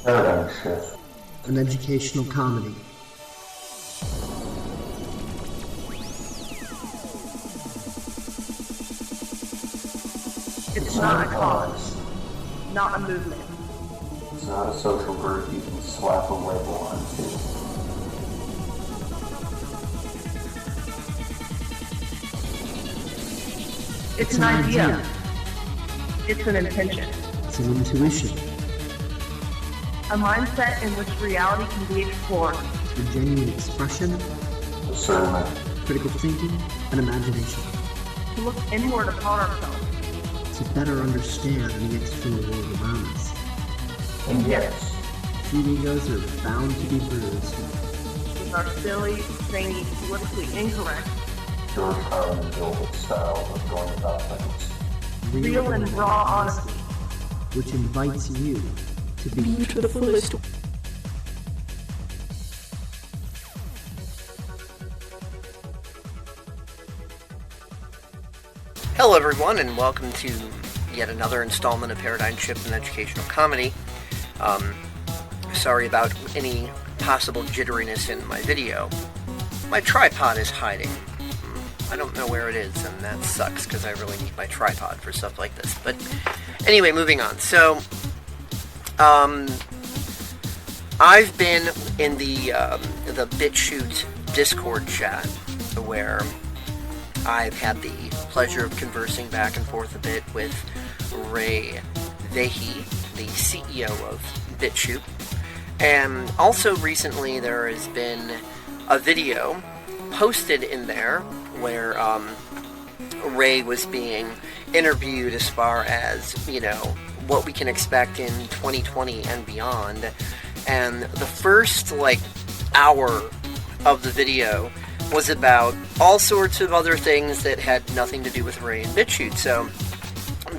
Paradigm shift. An educational comedy. It's not a cause, not a movement. It's not a social group you can slap a label onto. It's an idea. It's an intention. It's an intuition. A mindset in which reality can be explored. A genuine expression, Discernment. critical thinking, and imagination. To look inward upon ourselves. To better understand the external world around us. And yes, Few egos are bound to be bruised. With our silly, zany, politically incorrect, George Carlin Gilbert style of going about things. real and raw honesty. Which invites you to be To the fullest. Hello everyone, and welcome to yet another installment of Paradigm Shift and Educational Comedy. Sorry about any possible jitteriness in my video. My tripod is hiding. I don't know where it is, and that sucks because I really need my tripod for stuff like this. But anyway, moving on. So, I've been in the BitChute Discord chat where I've had the pleasure of conversing back and forth a bit with Vahey, the CEO of BitChute. And also recently there has been a video posted in there where Ray was being interviewed as far as, what we can expect in 2020 and beyond. And the first, hour of the video was about all sorts of other things that had nothing to do with Ray and BitChute. So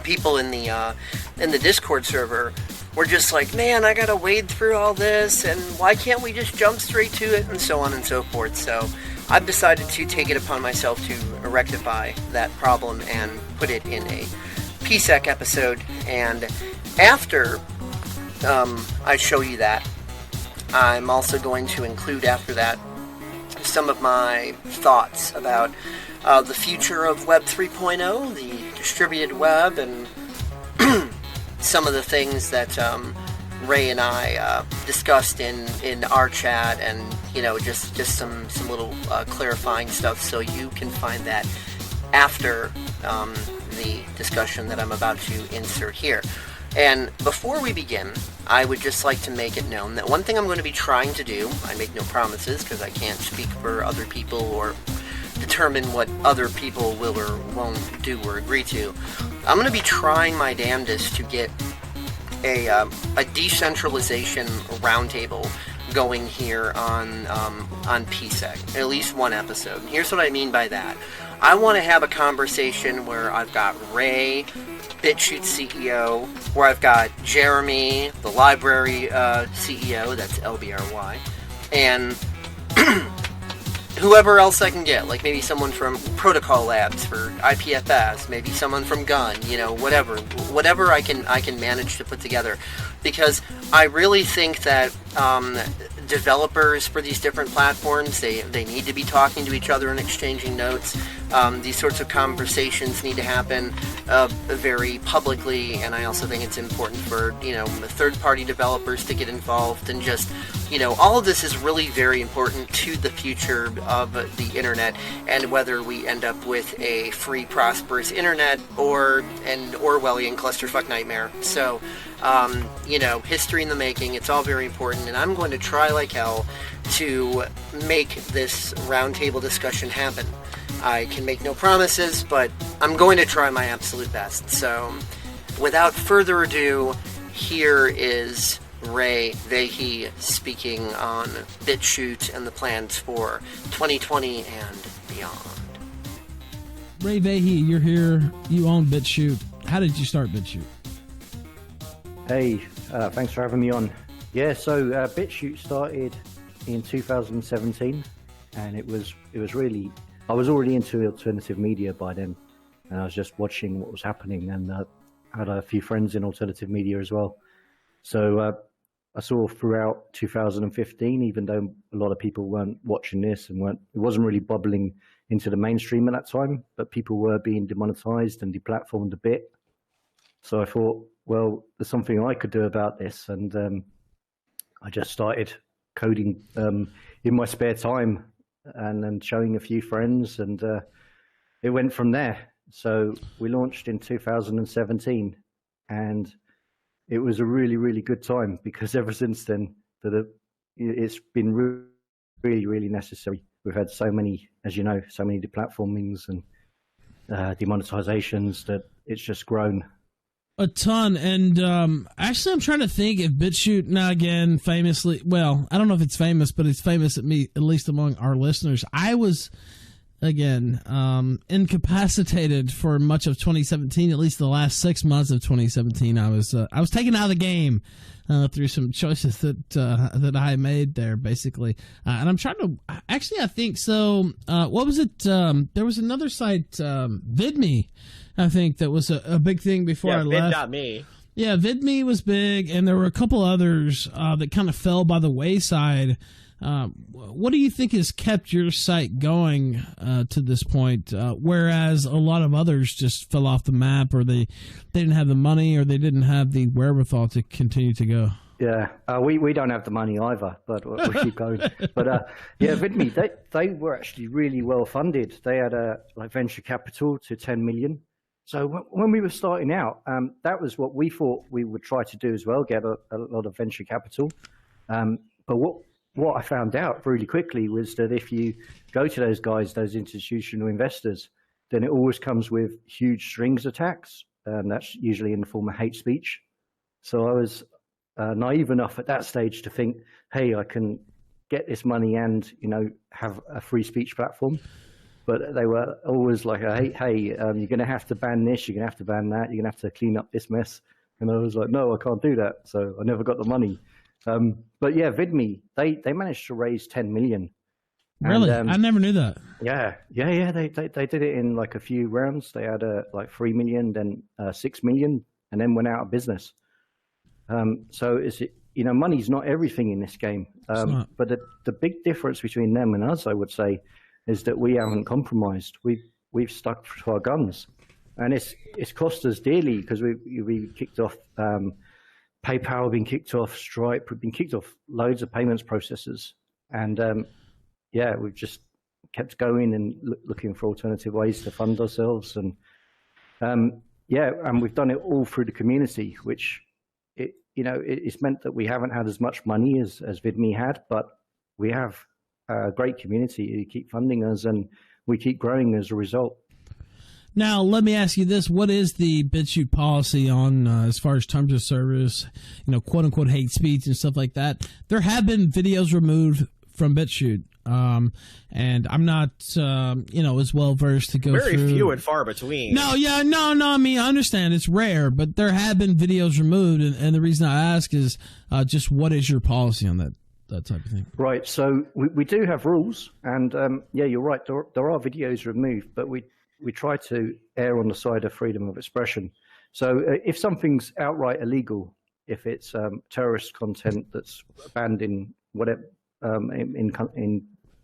people in the Discord server were just like, man, I gotta wade through all this, and why can't we just jump straight to it, and so on and so forth. So I've decided to take it upon myself to rectify that problem and put it in a PSEC episode. And after I show you that, I'm also going to include after that some of my thoughts about the future of Web 3.0, the distributed web, and some of the things that Ray and I discussed in our chat, and just some little clarifying stuff, so you can find that after the discussion that I'm about to insert here. And before we begin, I would just like to make it known that one thing I'm going to be trying to do, I make no promises because I can't speak for other people or determine what other people will or won't do or agree to. I'm going to be trying my damnedest to get a decentralization roundtable going here on PSEC, at least one episode. And here's what I mean by that. I want to have a conversation where I've got Ray, BitChute CEO, where I've got Jeremy, the LBRY CEO, that's LBRY, and whoever else I can get, like maybe someone from Protocol Labs for IPFS, maybe someone from Gun, whatever I can manage to put together, because I really think that developers for these different platforms, they need to be talking to each other and exchanging notes. These sorts of conversations need to happen very publicly, and I also think it's important for third-party developers to get involved, and just all of this is really very important to the future of the internet, and whether we end up with a free, prosperous internet or an Orwellian clusterfuck nightmare. So history in the making. It's all very important, and I'm going to try like hell to make this roundtable discussion happen. I can make no promises, but I'm going to try my absolute best. So, without further ado, here is Ray Vahey speaking on BitChute and the plans for 2020 and beyond. Ray Vahey, you're here. You own BitChute. How did you start BitChute? Hey, thanks for having me on. Yeah, so BitChute started in 2017, and it was really, I was already into alternative media by then, and I was just watching what was happening, and I had a few friends in alternative media as well. So I saw throughout 2015, even though a lot of people weren't watching this and it wasn't really bubbling into the mainstream at that time, but people were being demonetized and deplatformed a bit. So I thought, well, there's something I could do about this, and I just started coding in my spare time and then showing a few friends, and it went from there. So we launched in 2017, and it was a really, really good time, because ever since then, it's been really, really necessary. We've had so many, as you know, so many deplatformings and demonetizations that it's just grown. A ton. And actually, I'm trying to think if BitChute, now again, famously, well, I don't know if it's famous, but it's famous at least among our listeners. I was, again, incapacitated for much of 2017, at least the last 6 months of 2017. I was taken out of the game through some choices that I made there, basically. And I'm trying to, actually, I think so. What was it? There was another site, VidMe, I think, that was a big thing before I left. Vid.me. Yeah, VidMe was big, and there were a couple others that kind of fell by the wayside. What do you think has kept your site going to this point, whereas a lot of others just fell off the map, or they didn't have the money, or they didn't have the wherewithal to continue to go? Yeah, we don't have the money either, but we'll keep going. But yeah, VidMe, they were actually really well funded. They had like venture capital to 10 million. So when we were starting out, that was what we thought we would try to do as well, get a lot of venture capital. But what I found out really quickly was that if you go to those guys, those institutional investors, then it always comes with huge strings attached. That's usually in the form of hate speech. So I was naive enough at that stage to think, hey, I can get this money and, have a free speech platform. But they were always like, hey, you're going to have to ban this, you're going to have to ban that, you're going to have to clean up this mess. And I was like, no, I can't do that. So I never got the money. But yeah, VidMe, they managed to raise 10 million. Really? And, I never knew that. Yeah. They did it in like a few rounds. They had like 3 million, then 6 million, and then went out of business. So money's not everything in this game. But the big difference between them and us, I would say, is that we haven't compromised. We've stuck to our guns, and it's cost us dearly, because we kicked off PayPal, been kicked off Stripe, we've been kicked off loads of payments processors, and we've just kept going and looking for alternative ways to fund ourselves, and and we've done it all through the community, which it's meant that we haven't had as much money as VidMe had, but we have a great community who keep funding us, and we keep growing as a result. Now, let me ask you this. What is the BitChute policy on as far as terms of service, quote-unquote hate speech and stuff like that? There have been videos removed from BitChute, and I'm not, as well-versed to go through. Very few and far between. No, I mean, I understand it's rare, but there have been videos removed, and the reason I ask is just what is your policy on that type of thing? Right, so we do have rules, and you're right, there are videos removed, but we try to err on the side of freedom of expression. So if something's outright illegal, if it's terrorist content that's banned in whatever, or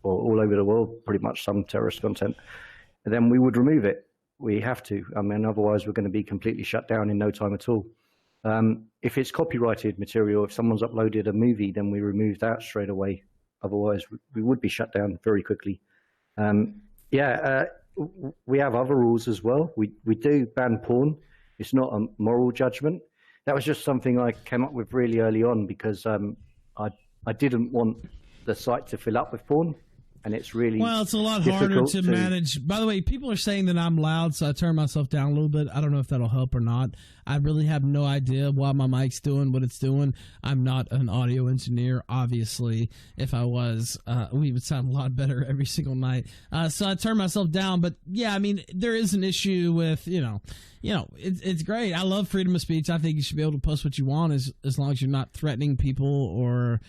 all over the world, pretty much some terrorist content, then we would remove it. We have to. Otherwise we're going to be completely shut down in no time at all. If it's copyrighted material, if someone's uploaded a movie, then we remove that straight away. Otherwise we would be shut down very quickly. We have other rules as well. We do ban porn. It's not a moral judgment. That was just something I came up with really early on, because I didn't want the site to fill up with porn, and it's really it's a lot harder to manage. By the way, people are saying that I'm loud, so I turn myself down a little bit. I don't know if that'll help or not. I really have no idea why my mic's doing what it's doing. I'm not an audio engineer, obviously. If I was, we would sound a lot better every single night. So I turn myself down. But yeah, I mean, there is an issue with, it's great. I love freedom of speech. I think you should be able to post what you want as long as you're not threatening people or,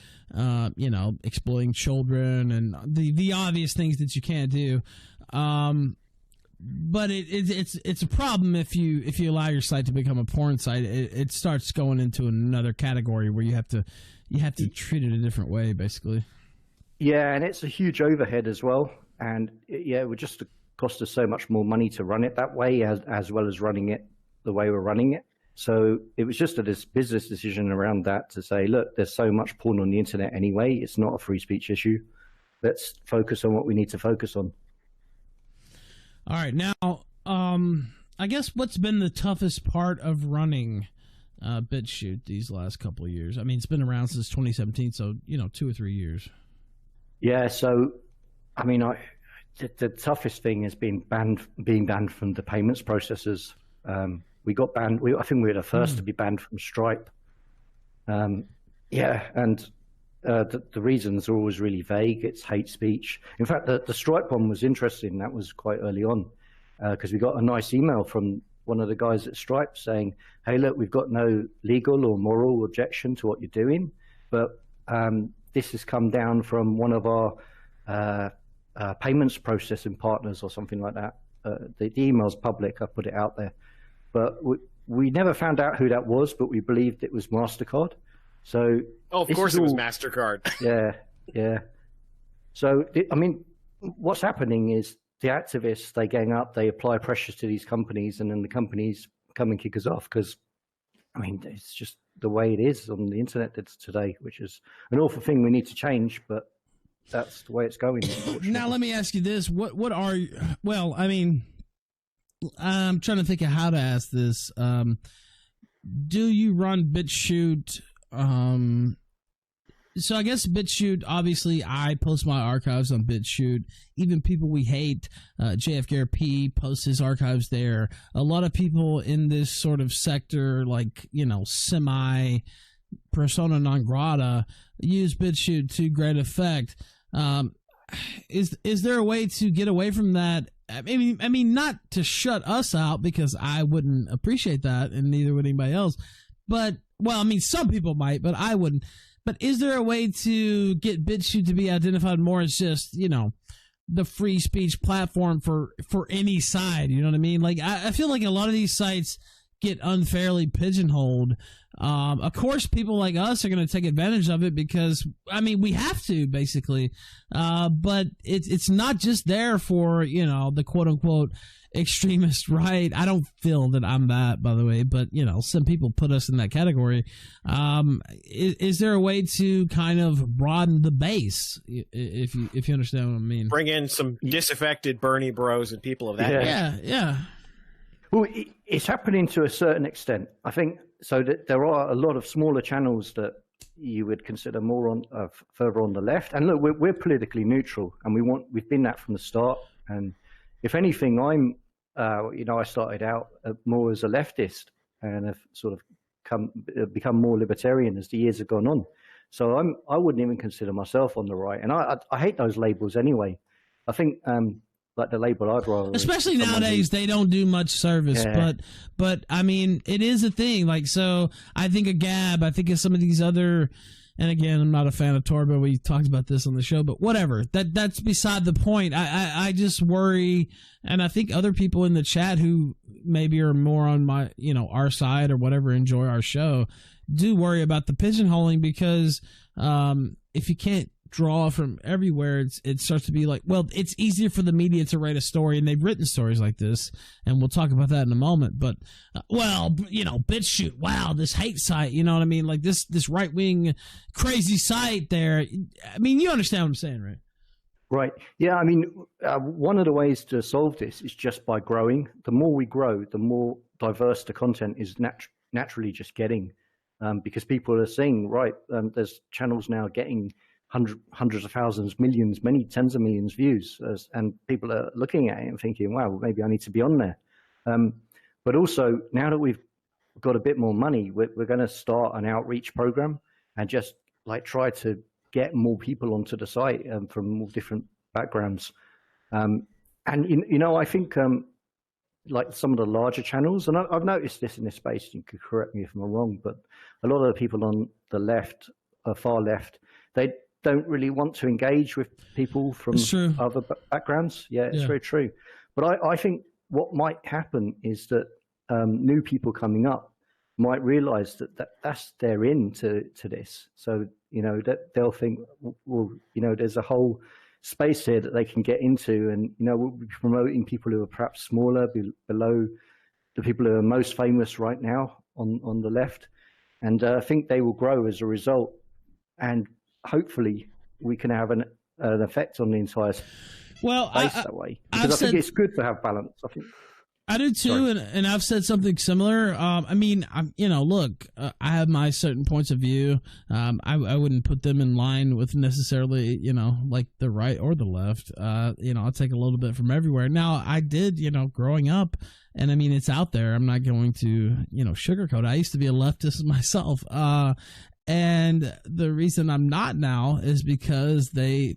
exploiting children and the obvious things that you can't do. But it's a problem if you allow your site to become a porn site. It starts going into another category where you have to you have to treat it a different way, basically. Yeah, and it's a huge overhead as well. And it would just cost us so much more money to run it that way as well as running it the way we're running it. So it was just a business decision around that to say, look, there's so much porn on the internet anyway. It's not a free speech issue. Let's focus on what we need to focus on. All right. Now, I guess what's been the toughest part of running BitChute these last couple of years? I mean, it's been around since 2017, so, 2 or 3 years. Yeah, so, I mean, the toughest thing has been being banned from the payments processors. We got banned. I think we were the first to be banned from Stripe. And the reasons are always really vague. It's hate speech. In fact, the Stripe one was interesting. That was quite early on because we got a nice email from one of the guys at Stripe saying, hey, look, we've got no legal or moral objection to what you're doing, but this has come down from one of our payments processing partners or something like that. The email's public. I put it out there. But we never found out who that was, but we believed it was Mastercard. So of course it was Mastercard. Yeah. So, I mean, what's happening is the activists, they gang up, they apply pressures to these companies, and then the companies come and kick us off because, I mean, it's just the way it is on the internet today, which is an awful thing we need to change, but that's the way it's going. Now, let me ask you this. What are you, well, I mean, I'm trying to think of how to ask this. Do you run BitChute? So I guess BitChute, obviously, I post my archives on BitChute. Even people we hate, JFKRP posts his archives there. A lot of people in this sort of sector, like, semi persona non grata, use BitChute to great effect. Is there a way to get away from that? I mean, not to shut us out, because I wouldn't appreciate that, and neither would anybody else. But, well, I mean, some people might, but I wouldn't. But is there a way to get BitChute to be identified more as just, the free speech platform for any side? You know what I mean? Like, I feel like a lot of these sites get unfairly pigeonholed. Of course, people like us are going to take advantage of it because, I mean, we have to, basically. But it's not just there for, the quote-unquote extremist right. I don't feel that I'm that, by the way, but, some people put us in that category. Is there a way to kind of broaden the base, if you understand what I mean? Bring in some disaffected Bernie bros and people of that nature. Yeah. Well, it's happening to a certain extent. I think so that there are a lot of smaller channels that you would consider more on further on the left. And look, we're politically neutral, and we've been that from the start. And if anything, I'm I started out more as a leftist and have sort of become more libertarian as the years have gone on. So I wouldn't even consider myself on the right, and I hate those labels anyway. I think like the label I'd rather, especially nowadays, they don't do much service. Yeah. But I mean, it is a thing. Like, so I think of Gab, I think of some of these other. And again, I'm not a fan of Torba. We talked about this on the show, but whatever. That's beside the point. I just worry, and I think other people in the chat who maybe are more on my, our side or whatever, enjoy our show, do worry about the pigeonholing, because if you can't draw from everywhere, it starts to be like, well, it's easier for the media to write a story, and they've written stories like this, and we'll talk about that in a moment. But BitChute, wow, this hate site, you know what I mean? Like this right-wing crazy site there. I mean, you understand what I'm saying, right? Right. Yeah, I mean, one of the ways to solve this is just by growing. The more we grow, the more diverse the content is naturally just getting, because people are seeing, right, there's channels now getting hundreds of thousands, millions, many tens of millions views, and people are looking at it and thinking, wow, maybe I need to be on there. But also, now that we've got a bit more money, we're going to start an outreach program and just like try to get more people onto the site from all different backgrounds. And I think like some of the larger channels, and I've noticed this in this space, you could correct me if I'm wrong, but a lot of the people on the left, far left, they don't really want to engage with people from other backgrounds. Yeah, it's very true. But I think what might happen is that new people coming up might realize that's their in to this. So, that they'll think, well, there's a whole space here that they can get into, and, we'll be promoting people who are perhaps smaller, below the people who are most famous right now on the left. And I think they will grow as a result. And hopefully we can have an effect on the entire space that way. Because I think it's good to have balance. I do too, and I've said something similar. Look, I have my certain points of view. I wouldn't put them in line with necessarily, like the right or the left. I'll take a little bit from everywhere. Now, I did, growing up, and I mean, it's out there. I'm not going to, sugarcoat it. I used to be a leftist myself. And the reason I'm not now is because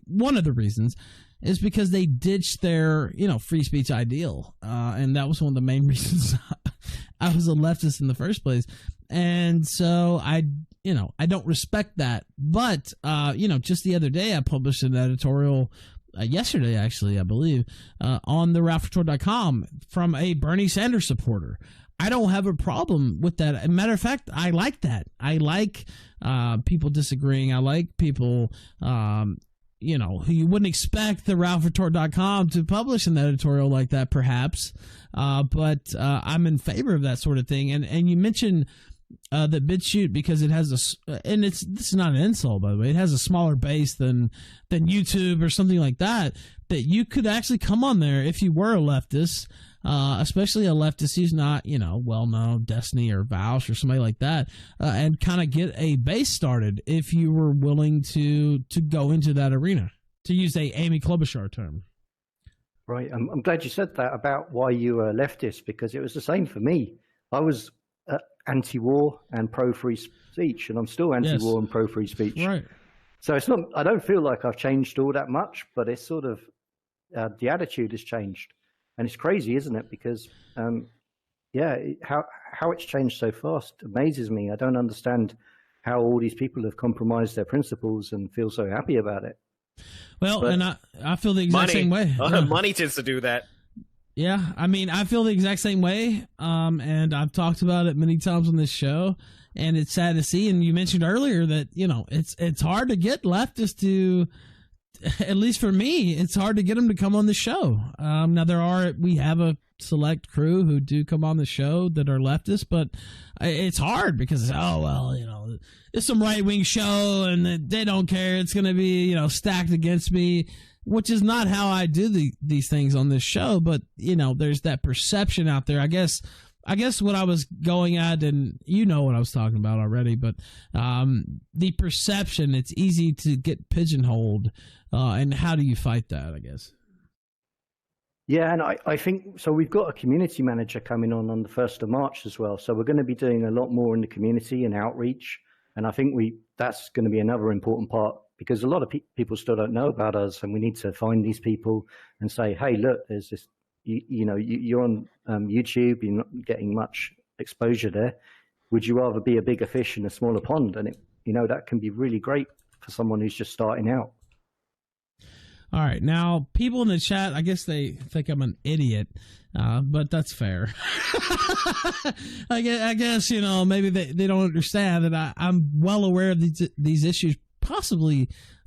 one of the reasons is because they ditched their, free speech ideal. And that was one of the main reasons I was a leftist in the first place. And so I don't respect that. But, just the other day I published an editorial, yesterday actually, I believe, on TheRalphRetort.com from a Bernie Sanders supporter. I don't have a problem with that. As a matter of fact, I like that. I like people disagreeing. I like people who you wouldn't expect TheRalphRetort.com to publish an editorial like that, perhaps. But I'm in favor of that sort of thing. And you mentioned that BitChute, because it has this is not an insult, by the way, it has a smaller base than YouTube or something like that you could actually come on there if you were a leftist, especially a leftist who's not, well-known, Destiny or Vouch or somebody like that, and kind of get a base started if you were willing to go into that arena, to use a Amy Klobuchar term. Right. I'm glad you said that about why you were a leftist, because it was the same for me. I was anti-war and pro-free speech, and I'm still anti-war and pro-free speech. Right. So it's not, I don't feel like I've changed all that much, but it's sort of, the attitude has changed. And it's crazy, isn't it? Because, how it's changed so fast amazes me. I don't understand how all these people have compromised their principles and feel so happy about it. Well, and I feel the exact same way. Money tends to do that. Yeah, I mean, I feel the exact same way, and I've talked about it many times on this show, and it's sad to see. And you mentioned earlier that, it's hard to get leftists to, at least for me, it's hard to get them to come on the show. Now, we have a select crew who do come on the show that are leftists, but it's hard because, it's some right-wing show, and they don't care. It's going to be, stacked against me, which is not how I do these things on this show. But, there's that perception out there. I guess what I was going at, and what I was talking about already, but the perception, it's easy to get pigeonholed, and how do you fight that, I guess? Yeah, and I think, so we've got a community manager coming on the 1st of March as well. So we're going to be doing a lot more in the community and outreach. And I think that's going to be another important part, because a lot of people still don't know about us, and we need to find these people and say, hey, look, there's this, you're on YouTube, you're not getting much exposure there. Would you rather be a bigger fish in a smaller pond? And that can be really great for someone who's just starting out. All right. Now, people in the chat, I guess they think I'm an idiot, but that's fair. I guess, maybe they don't understand that I'm well aware of these issues,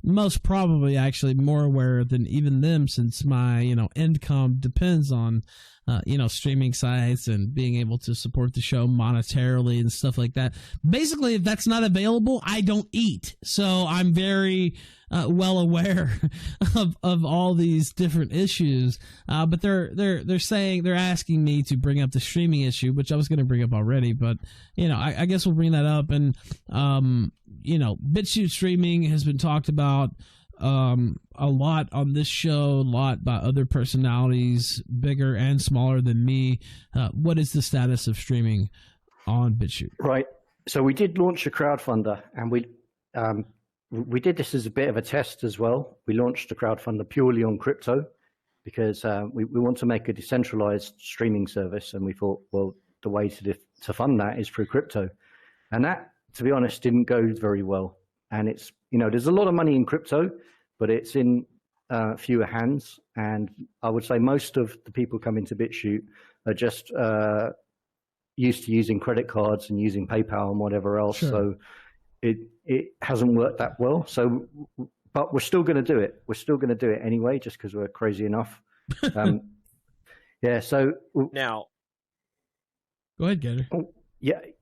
most probably actually more aware than even them, since my, income depends on, streaming sites and being able to support the show monetarily and stuff like that. Basically, if that's not available, I don't eat. So I'm very well aware of all these different issues. But they're asking me to bring up the streaming issue, which I was going to bring up already. But I guess we'll bring that up. And BitChute Streaming has been talked about a lot on this show, a lot by other personalities, bigger and smaller than me. What is the status of streaming on BitChute? Right. So we did launch a crowdfunder, and we did this as a bit of a test as well. We launched a crowdfunder purely on crypto, because we want to make a decentralized streaming service, and we thought, well, the way to fund that is through crypto. And that, to be honest, didn't go very well. And it's, there's a lot of money in crypto, but it's in fewer hands. And I would say most of the people coming to BitChute are just used to using credit cards and using PayPal and whatever else. Sure. So it hasn't worked that well. So, but we're still going to do it. We're still going to do it anyway, just because we're crazy enough. Yeah. So now, go ahead, Gator. Yeah. I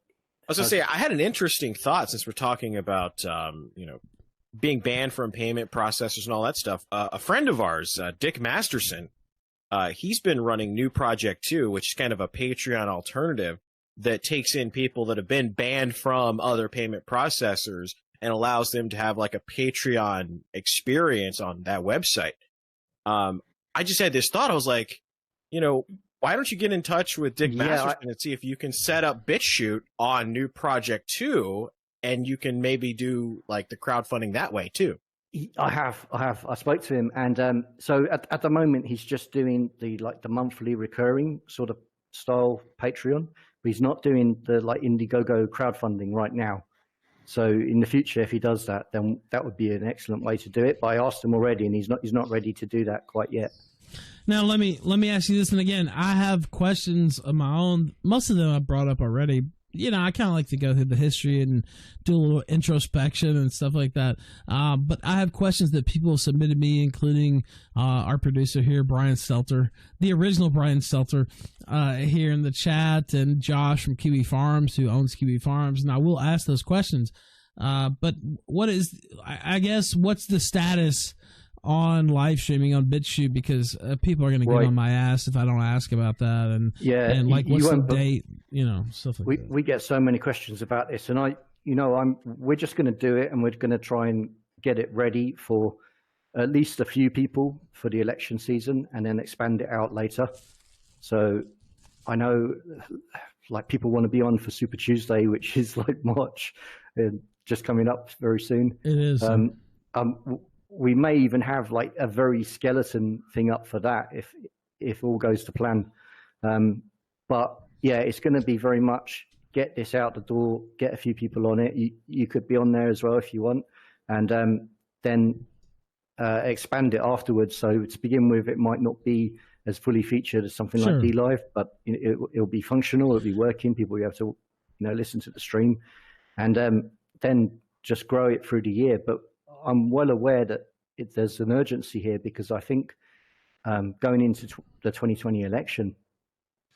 was going to say, I had an interesting thought since we're talking about, being banned from payment processors and all that stuff. A friend of ours, Dick Masterson, he's been running New Project 2, which is kind of a Patreon alternative that takes in people that have been banned from other payment processors and allows them to have like a Patreon experience on that website. I just had this thought. I was like, why don't you get in touch with Dick Masterson and see if you can set up BitChute on New Project 2, and you can maybe do like the crowdfunding that way too. I have. I spoke to him, and so at the moment he's just doing the monthly recurring sort of style Patreon, but he's not doing the Indiegogo crowdfunding right now. So in the future, if he does that, then that would be an excellent way to do it. But I asked him already, and he's not ready to do that quite yet. Now let me ask you this, and again, I have questions of my own. Most of them I brought up already. I kind of like to go through the history and do a little introspection and stuff like that. But I have questions that people have submitted me, including our producer here, Brian Stelter, the original Brian Stelter, here in the chat, and Josh from Kiwi Farms, who owns Kiwi Farms. And I will ask those questions. But what's the status on live streaming on BitChute, because people are going to get on my ass if I don't ask about that, and what's the date, stuff like that. We get so many questions about this, and we're just going to do it, and we're going to try and get it ready for at least a few people for the election season, and then expand it out later. So I know people want to be on for Super Tuesday, which is March, just coming up very soon. It is. We may even have a very skeleton thing up for that if all goes to plan. But yeah, it's going to be very much get this out the door, get a few people on it. You could be on there as well if you want, and then expand it afterwards. So to begin with, it might not be as fully featured as something like DLive, but it'll be functional, it'll be working. People will be able to listen to the stream, and then just grow it through the year. But I'm well aware that there's an urgency here, because I think going into the 2020 election,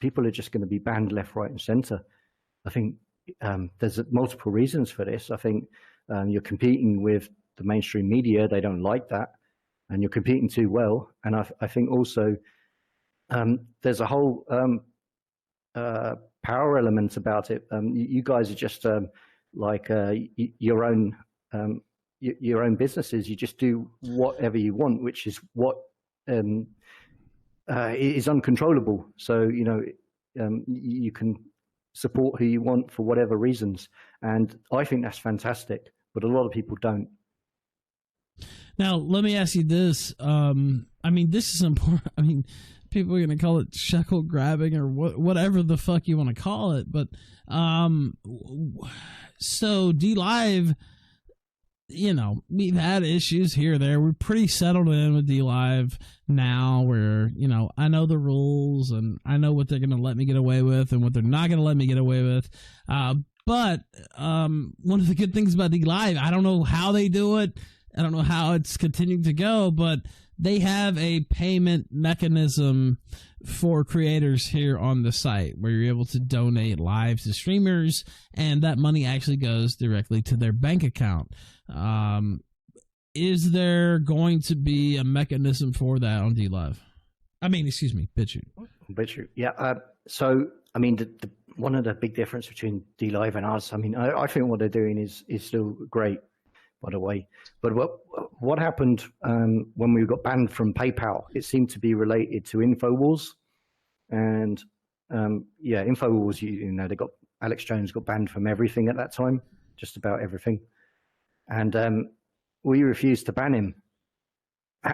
people are just going to be banned left, right, and center. I think there's multiple reasons for this. I think you're competing with the mainstream media. They don't like that, and you're competing too well. And I think also there's a whole power element about it. You guys are just your own businesses. You just do whatever you want, which is what is uncontrollable. So you can support who you want for whatever reasons, and I think that's fantastic. But a lot of people don't. Now, let me ask you this. This is important. People are going to call it shekel grabbing or whatever the fuck you want to call it. But so DLive, we've had issues here or there. We're pretty settled in with DLive now, where, I know the rules and I know what they're going to let me get away with and what they're not going to let me get away with. But one of the good things about DLive, I don't know how they do it. I don't know how it's continuing to go, but they have a payment mechanism for creators here on the site where you're able to donate live to streamers, and that money actually goes directly to their bank account. Is there going to be a mechanism for that on DLive? BitChute. BitChute, yeah. So, one of the big difference between DLive and us, I think what they're doing is still great, by the way. But what happened when we got banned from PayPal? It seemed to be related to InfoWars, and InfoWars. They got Alex Jones got banned from everything at that time, just about everything, and we refused to ban him,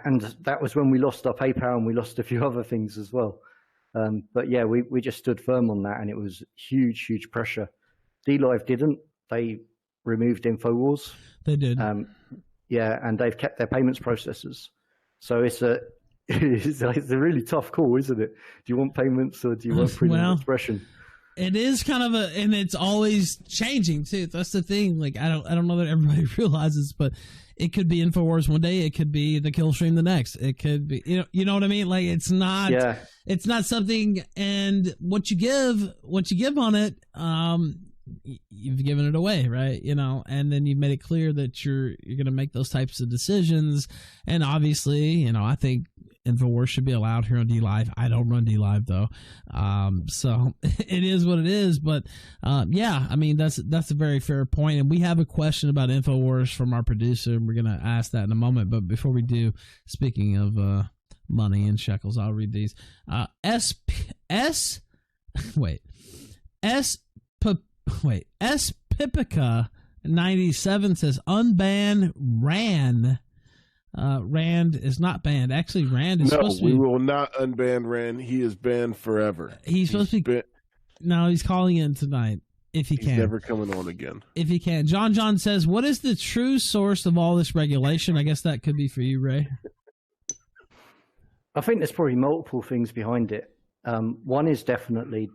and that was when we lost our PayPal and we lost a few other things as well. But yeah, we just stood firm on that, and it was huge pressure. DLive didn't. They removed InfoWars. They did. And they've kept their payments processors. So it's a really tough call, isn't it? Do you want payments or do you want freedom of expression? It is kind of and it's always changing too. That's the thing. Like I don't know that everybody realizes, but it could be InfoWars one day. It could be the Killstream the next. It could be, you know what I mean? Like it's not something, and what you give on it, you've given it away, right? And then you've made it clear that you're going to make those types of decisions. And obviously, I think InfoWars should be allowed here on DLive. I don't run DLive though. So it is what it is, but, yeah, I mean, that's a very fair point. And we have a question about InfoWars from our producer, and we're going to ask that in a moment. But before we do, speaking of, money and shekels, I'll read these. S Pipica 97 says unban Rand. Rand is not banned. Actually, Rand is supposed to be. No, we will not unban Rand. He is banned forever. He's supposed to be. No, he's calling in tonight. If he can. He's never coming on again. If he can. John says, what is the true source of all this regulation? I guess that could be for you, Ray. I think there's probably multiple things behind it. One is definitely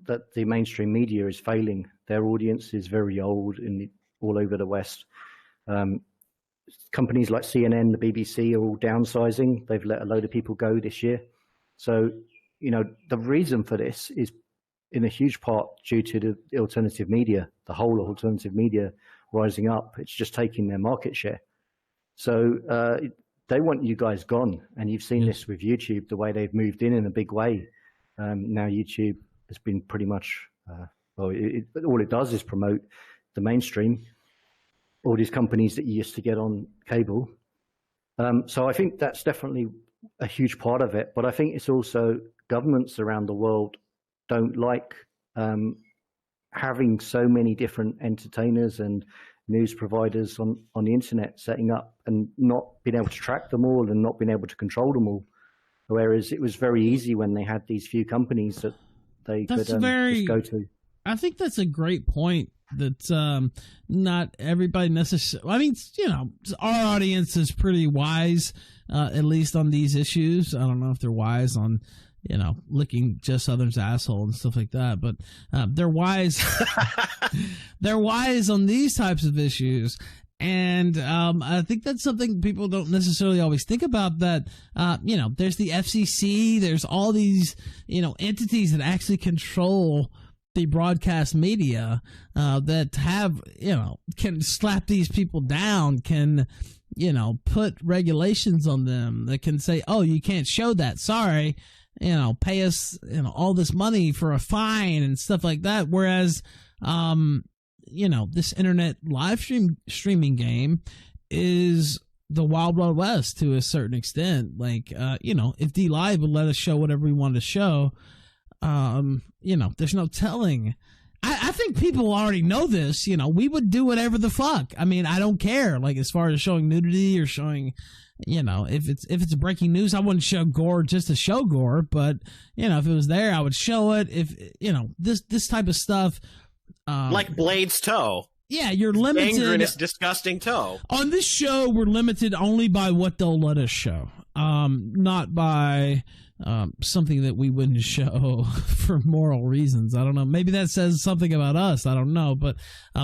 that the mainstream media is failing. Their audience is very old all over the West. Companies like CNN, the BBC are all downsizing. They've let a load of people go this year. So, the reason for this is in a huge part due to the alternative media, the whole alternative media rising up. It's just taking their market share. So they want you guys gone. And you've seen this with YouTube, the way they've moved in a big way. Now YouTube has been pretty much, all it does is promote the mainstream, all these companies that you used to get on cable. So I think that's definitely a huge part of it. But I think it's also governments around the world don't like having so many different entertainers and news providers on the internet setting up and not being able to track them all and not being able to control them all. Whereas it was very easy when they had these few companies that they could just go to. I think that's a great point. That not everybody necessarily. I mean, our audience is pretty wise, at least on these issues. I don't know if they're wise on, licking just Southern's asshole and stuff like that, but they're wise. They're wise on these types of issues. And I think that's something people don't necessarily always think about, that, there's the FCC, there's all these, entities that actually control the broadcast media that have, can slap these people down, can, put regulations on them that can say, oh, you can't show that. Sorry, pay us, all this money for a fine and stuff like that. Whereas, this internet live streaming game is the Wild Wild West to a certain extent. Like, if DLive would let us show whatever we wanted to show, there's no telling. I think people already know this. We would do whatever the fuck. I mean, I don't care. Like, as far as showing nudity or showing, if it's breaking news, I wouldn't show gore just to show gore. But if it was there, I would show it. If this type of stuff, like Blade's toe. Yeah, you're limited. Gangrenous, disgusting toe. On this show, we're limited only by what they'll let us show, not by something that we wouldn't show for moral reasons. I don't know. Maybe that says something about us. I don't know. But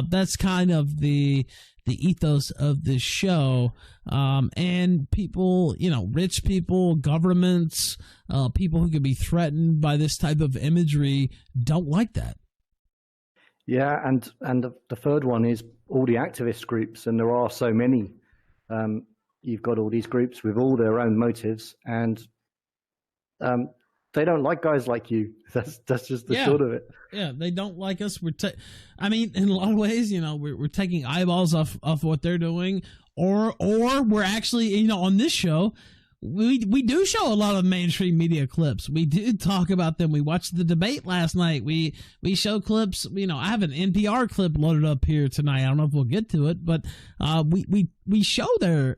that's kind of the ethos of this show. And people, rich people, governments, people who could be threatened by this type of imagery don't like that. Yeah, and the third one is all the activist groups, and there are so many. You've got all these groups with all their own motives, and they don't like guys like you. That's just the short of it. Yeah, they don't like us. I mean, in a lot of ways, we're taking eyeballs off what they're doing, or we're actually, on this show, we do show a lot of mainstream media clips. We did talk about them. We watched the debate last night. We show clips. I have an NPR clip loaded up here tonight. I don't know if we'll get to it, but we show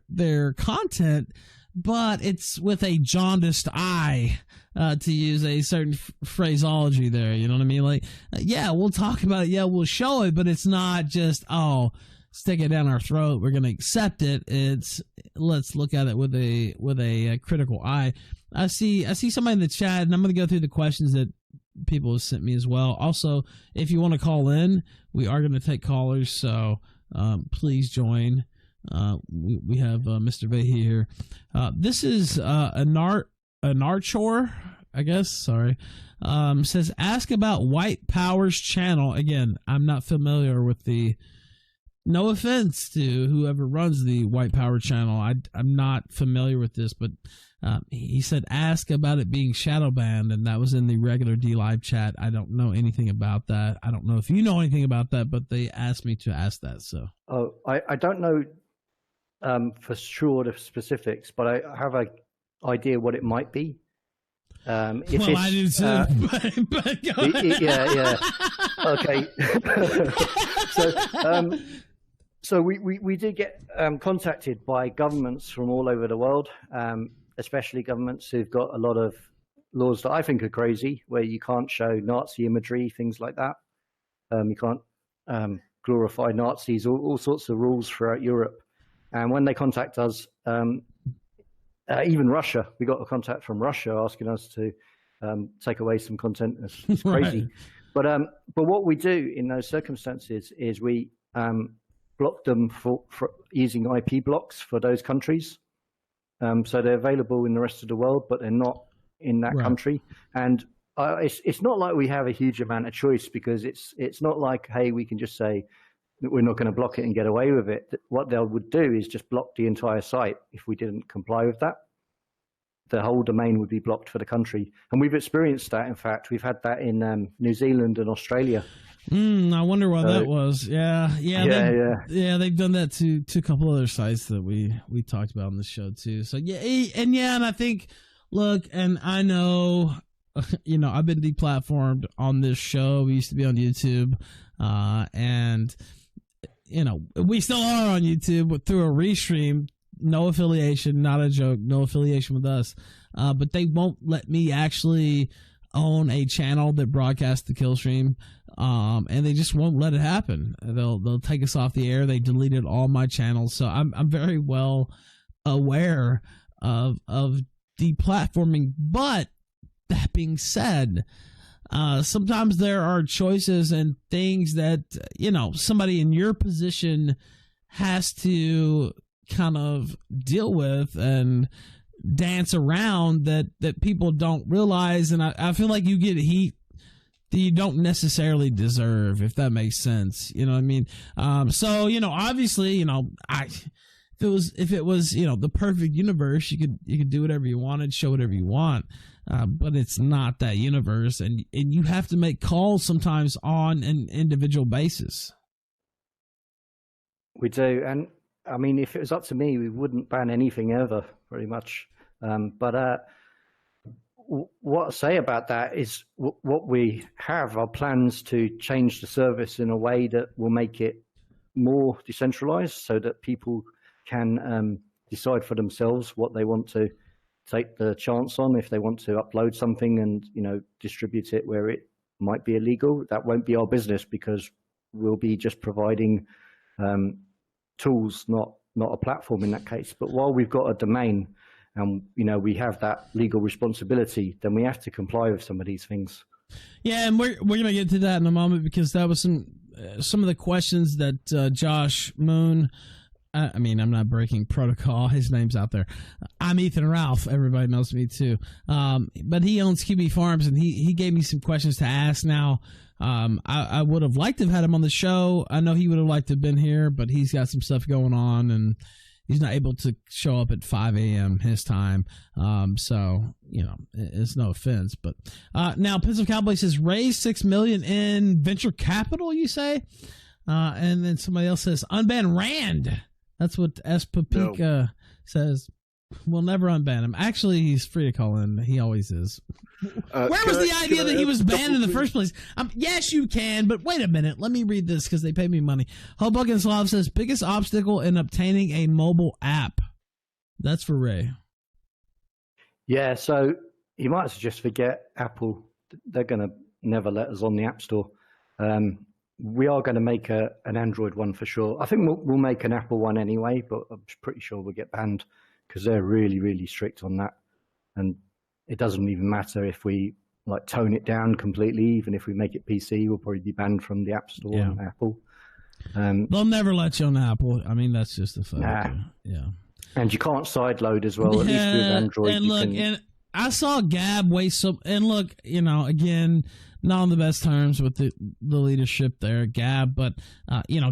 their content, but it's with a jaundiced eye, to use a certain phraseology there. You know what I mean? Like, yeah, we'll talk about it. Yeah, we'll show it, but it's not just, stick it down our throat. We're going to accept it. It's, let's look at it with a critical eye. I see somebody in the chat, and I'm going to go through the questions that people have sent me as well. Also, if you want to call in, we are going to take callers, so please join. We have Mr. Vahey here. This is Anarchor, I guess. Sorry. Says, ask about White Power's channel. Again, I'm not familiar with the. No offense to whoever runs the White Power channel. I'm not familiar with this, but he said ask about it being Shadowband, and that was in the regular D-Live chat. I don't know anything about that. I don't know if you know anything about that, but they asked me to ask that. So I don't know for sure the specifics, but I have an idea what it might be. Well, I do too. But go ahead. Yeah. Okay. So we did get contacted by governments from all over the world, especially governments who've got a lot of laws that I think are crazy, where you can't show Nazi imagery, things like that. You can't glorify Nazis, all sorts of rules throughout Europe. And when they contact us, even Russia, we got a contact from Russia asking us to take away some content. It's crazy. Right. But what we do in those circumstances is we block them for using IP blocks for those countries. So they're available in the rest of the world, but they're not in that country. And it's not like we have a huge amount of choice, because it's not like, hey, we can just say that we're not going to block it and get away with it. What they would do is just block the entire site if we didn't comply with that. The whole domain would be blocked for the country. And we've experienced that. In fact, we've had that in New Zealand and Australia. I wonder why that was. Yeah. They've done that to a couple other sites that we talked about on the show too. So and I think, look, and I know, I've been deplatformed on this show. We used to be on YouTube, and we still are on YouTube, but through a restream. No affiliation, not a joke. No affiliation with us, but they won't let me actually own a channel that broadcasts the Killstream, and they just won't let it happen. They'll take us off the air. They deleted all my channels, so I'm very well aware of deplatforming. But that being said, sometimes there are choices and things that somebody in your position has to kind of deal with and dance around that people don't realize. And I feel like you get heat that you don't necessarily deserve, if that makes sense. You know what I mean? So, obviously, if it was the perfect universe, you could do whatever you wanted, show whatever you want. But it's not that universe, and you have to make calls sometimes on an individual basis. We do, and I mean, if it was up to me, we wouldn't ban anything ever, pretty much. But what I say about that is what we have are plans to change the service in a way that will make it more decentralized, so that people can decide for themselves what they want to take the chance on. If they want to upload something and distribute it where it might be illegal, that won't be our business, because we'll be just providing tools, not a platform in that case. But while we've got a domain and we have that legal responsibility, then we have to comply with some of these things. Yeah, and we're gonna get to that in a moment, because that was some of the questions that Josh Moon. I mean, I'm not breaking protocol. His name's out there. I'm Ethan Ralph. Everybody knows me too. But he owns QB Farms, and he gave me some questions to ask. Now, I would have liked to have had him on the show. I know he would have liked to have been here, but he's got some stuff going on, and he's not able to show up at 5 a.m. his time. So, it's no offense. But now, Pencil Cowboy says, raise $6 million in venture capital, you say? And then somebody else says, unban Rand. That's what S. Papika says. We'll never unban him. Actually, he's free to call in. He always is. Where was the idea that he was banned in the first place? Yes, you can, but wait a minute. Let me read this, because they pay me money. Hoboken Slav says, biggest obstacle in obtaining a mobile app. That's for Ray. Yeah, so you might as well just forget Apple. They're going to never let us on the App Store. We are going to make an Android one for sure. I think we'll make an Apple one anyway, but I'm pretty sure we'll get banned, because they're really, really strict on that. And it doesn't even matter if we like tone it down completely. Even if we make it PC, we'll probably be banned from the App Store and Apple. They'll never let you on Apple. I mean, that's just a fact. Yeah. And you can't sideload as well. At least with Android, and you look, can. And I saw Gab waste some. And look, again, not on the best terms with the leadership there, Gab. But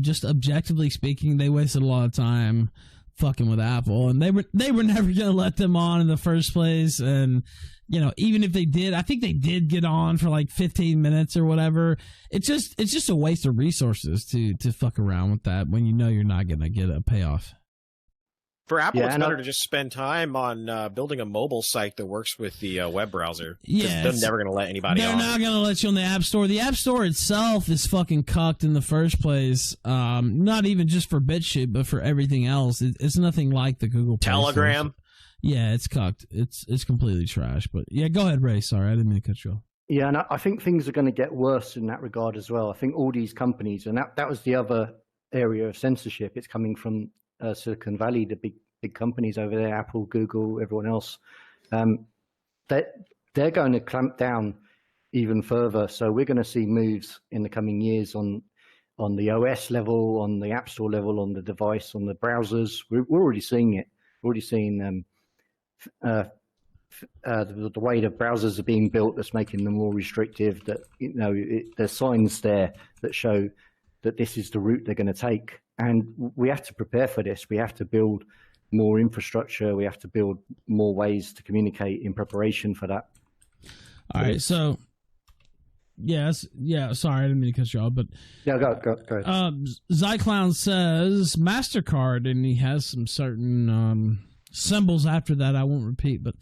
just objectively speaking, they wasted a lot of time fucking with Apple, and they were never gonna let them on in the first place. And even if they did, I think they did get on for like 15 minutes or whatever. It's just a waste of resources to fuck around with that when you're not gonna get a payoff. For Apple, it's better to just spend time on building a mobile site that works with the web browser. Yeah, they're never going to let anybody on. They're not going to let you on the App Store. The App Store itself is fucking cucked in the first place. Not even just for BitChute, but for everything else. It's nothing like the Google Play Telegram. Store. Yeah, it's cucked. It's completely trash. But yeah, go ahead, Ray. Sorry, I didn't mean to cut you off. Yeah, and I think things are going to get worse in that regard as well. I think all these companies, and that was the other area of censorship. It's coming from Silicon Valley, the big companies over there, Apple, Google, everyone else. They're going to clamp down even further. So we're going to see moves in the coming years on the OS level, on the App Store level, on the device, on the browsers. We're already seeing it. We're already seeing the way the browsers are being built that's making them more restrictive. That there's signs there that show that this is the route they're going to take. And we have to prepare for this. We have to build more infrastructure. We have to build more ways to communicate in preparation for that. All right. So, yes. Yeah. Sorry, I didn't mean to cut you off, but yeah, go ahead. Zyclown says Mastercard, and he has some certain symbols after that I won't repeat. But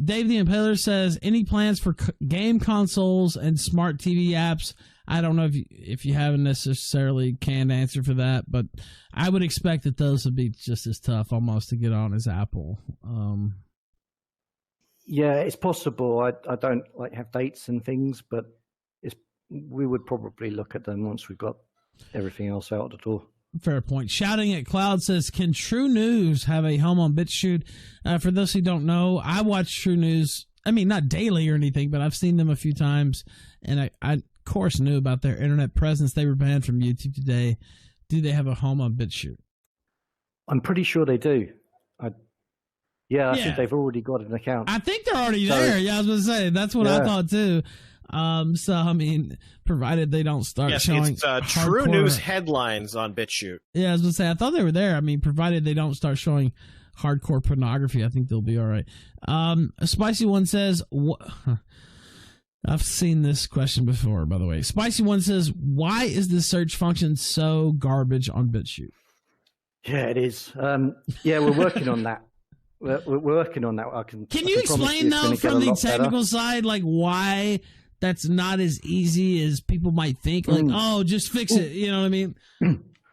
Dave the Impaler says, any plans for game consoles and smart TV apps? I don't know if you have a necessarily canned answer for that, but I would expect that those would be just as tough almost to get on as Apple. Yeah, it's possible. I don't have dates and things, but we would probably look at them once we've got everything else out the door. Fair point. Shouting at Cloud says, can True News have a home on BitChute? For those who don't know, I watch True News. I mean, not daily or anything, but I've seen them a few times, and I of course knew about their internet presence. They were banned from YouTube today. Do they have a home on BitChute? I'm pretty sure they do. I think they've already got an account. I think they're already there. Yeah, I was going to say, that's what I thought too. So, I mean, provided they don't start showing it's True News headlines on BitChute. Yeah, I was going to say, I thought they were there. I mean, provided they don't start showing hardcore pornography, I think they'll be all right. A Spicy One says, I've seen this question before, by the way. Spicy One says, why is the search function so garbage on BitChute? Yeah, it is. We're working on that. We're working on that. Can you explain, though, from the technical side, like why that's not as easy as people might think? Like, just fix it. You know what I mean?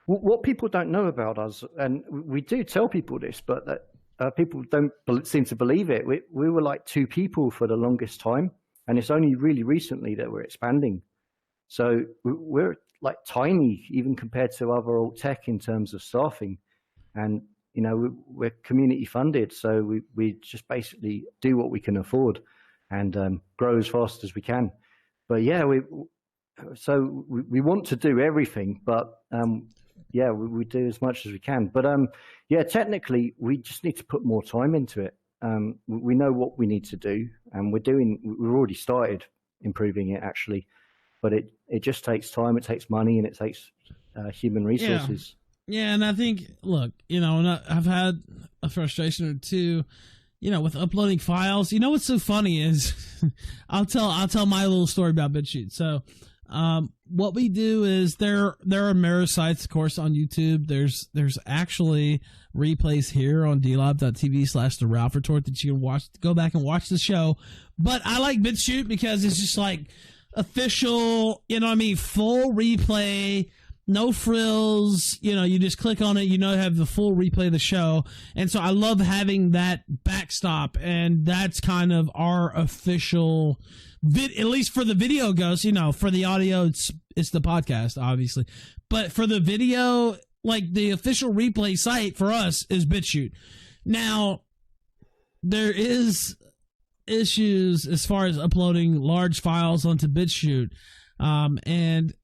What people don't know about us, and we do tell people this, but people don't seem to believe it. We were like 2 people for the longest time, and it's only really recently that we're expanding. So we're like tiny, even compared to other alt tech in terms of staffing. And we're community funded, so we just basically do what we can afford and grow as fast as we can. But yeah, we want to do everything, but we do as much as we can. But technically, we just need to put more time into it. We know what we need to do, and we've already started improving it actually, but it just takes time, it takes money, and it takes human resources. Yeah, and I think, look, and I've had a frustration or two, with uploading files. What's so funny is, I'll tell my little story about BitChute. So, what we do is there are mirror sites, of course, on YouTube. There's actually replays here on dlab.tv/TheRalphRetort that you can go back and watch the show. But I like BitChute because it's just like official, full replay. No frills, you just click on it, have the full replay of the show. And so I love having that backstop, and that's kind of our official at least for the video goes, for the audio, it's the podcast, obviously. But for the video, like the official replay site for us is BitChute. Now, there is issues as far as uploading large files onto BitChute. And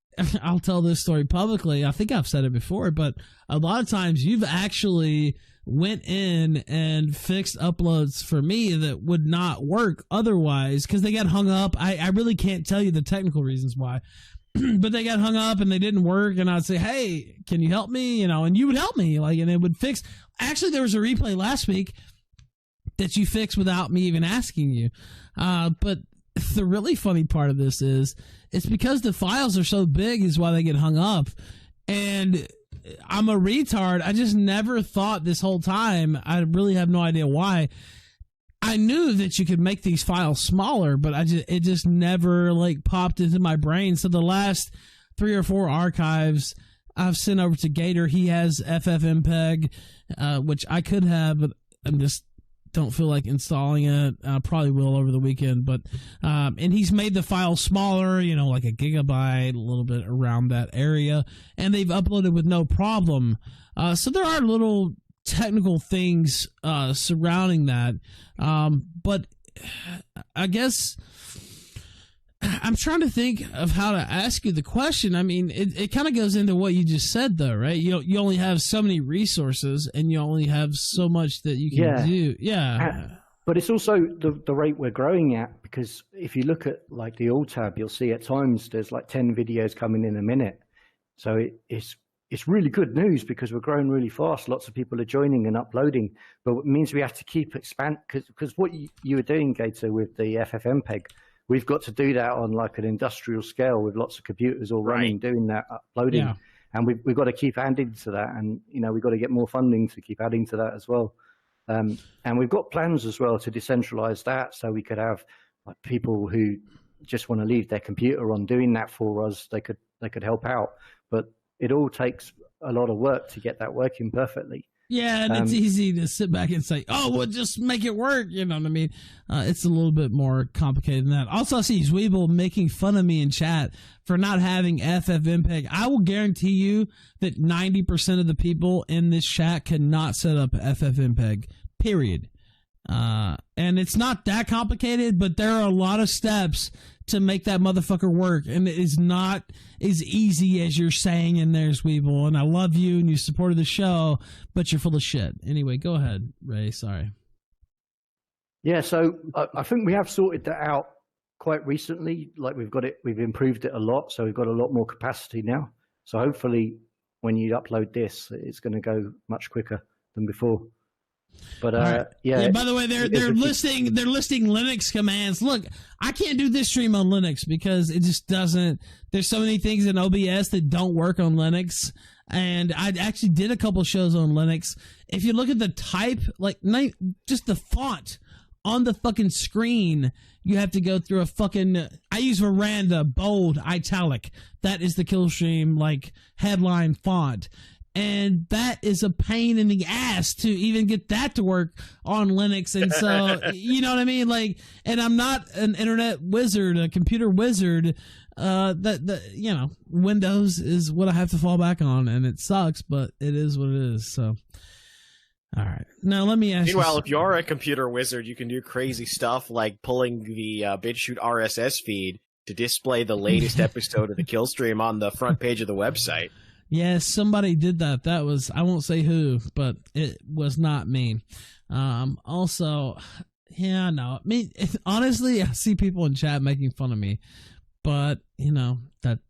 I'll tell this story publicly. I think I've said it before, but a lot of times you've actually went in and fixed uploads for me that would not work otherwise because they got hung up. I really can't tell you the technical reasons why, but they got hung up and they didn't work. And I'd say, hey, can you help me? And you would help me, and it would fix. Actually, there was a replay last week that you fixed without me even asking you. But the really funny part of this is it's because the files are so big is why they get hung up. And I'm a retard. I just never thought this whole time. I really have no idea why. I knew that you could make these files smaller, but it just never popped into my brain. So the last 3 or 4 archives I've sent over to Gator. He has FFmpeg, which I could have, but I'm just don't feel like installing it. I probably will over the weekend, but and he's made the file smaller, like a gigabyte, a little bit around that area, and they've uploaded with no problem. So there are little technical things surrounding that, but I guess I'm trying to think of how to ask you the question. I mean, it kind of goes into what you just said, though, right? You only have so many resources, and you only have so much that you can do. Yeah. But it's also the rate we're growing at, because if you look at the alt tab, you'll see at times there's 10 videos coming in a minute. So it's really good news because we're growing really fast. Lots of people are joining and uploading, but it means we have to keep expanding because what you were doing, Gator, with the FFmpeg. We've got to do that on an industrial scale with lots of computers all running, doing that, uploading. And we've got to keep adding to that. And, we've got to get more funding to keep adding to that as well. And we've got plans as well to decentralize that. So we could have people who just want to leave their computer on doing that for us. They could help out. But it all takes a lot of work to get that working perfectly. Yeah, and it's easy to sit back and say, oh, well, just make it work. You know what I mean? It's a little bit more complicated than that. Also, I see Zweeble making fun of me in chat for not having FFmpeg. I will guarantee you that 90% of the people in this chat cannot set up FFmpeg, period. And it's not that complicated, but there are a lot of steps to make that motherfucker work, and it is not as easy as you're saying in there, Weeble. And I love you, and you supported the show, but you're full of shit. Anyway, go ahead, Ray. Sorry. Yeah, so I think we have sorted that out quite recently. We've improved it a lot, so we've got a lot more capacity now. So hopefully, when you upload this, it's going to go much quicker than before. But yeah. By the way, they're listing Linux commands. Look, I can't do this stream on Linux because it just doesn't. There's so many things in OBS that don't work on Linux, and I actually did a couple shows on Linux. If you look at the type, just the font on the fucking screen, you have to go through a fucking. I use Veranda, bold, italic. That is the Killstream headline font. And that is a pain in the ass to even get that to work on Linux. And so, you know what I mean? And I'm not an internet wizard, a computer wizard. Windows is what I have to fall back on, and it sucks, but it is what it is. So, all right. Now, let me ask you. Meanwhile, if you're a computer wizard, you can do crazy stuff like pulling the BitChute RSS feed to display the latest episode of the Killstream on the front page of the website. Yes, somebody did that. That was, I won't say who, but it was not me. Also, yeah, no. I mean, honestly, I see people in chat making fun of me, but,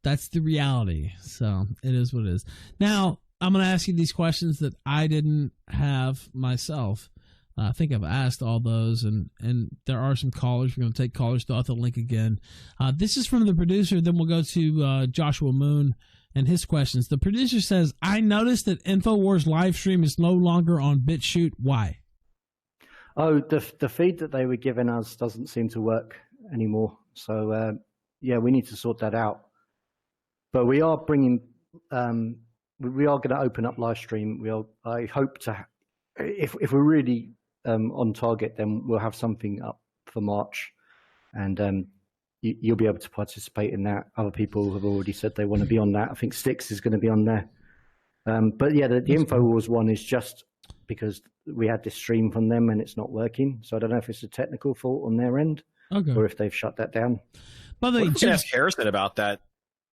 that's the reality. So it is what it is. Now, I'm going to ask you these questions that I didn't have myself. I think I've asked all those, and there are some callers. We're going to take callers. Throw out the link again. This is from the producer. Then we'll go to Joshua Moon and his questions. The producer says, I noticed that InfoWars live stream is no longer on BitChute. Why? Oh, the feed that they were giving us doesn't seem to work anymore. So, we need to sort that out. But we are bringing, we are going to open up live stream. I hope to, if we're really on target, then we'll have something up for March. And you'll be able to participate in that. Other people have already said they want to be on that. I think Styx is going to be on there. But yeah, the InfoWars one is just because we had this stream from them and it's not working. So I don't know if it's a technical fault on their end Okay. or if they've shut that down. By the way, What if we can ask Harrison about that?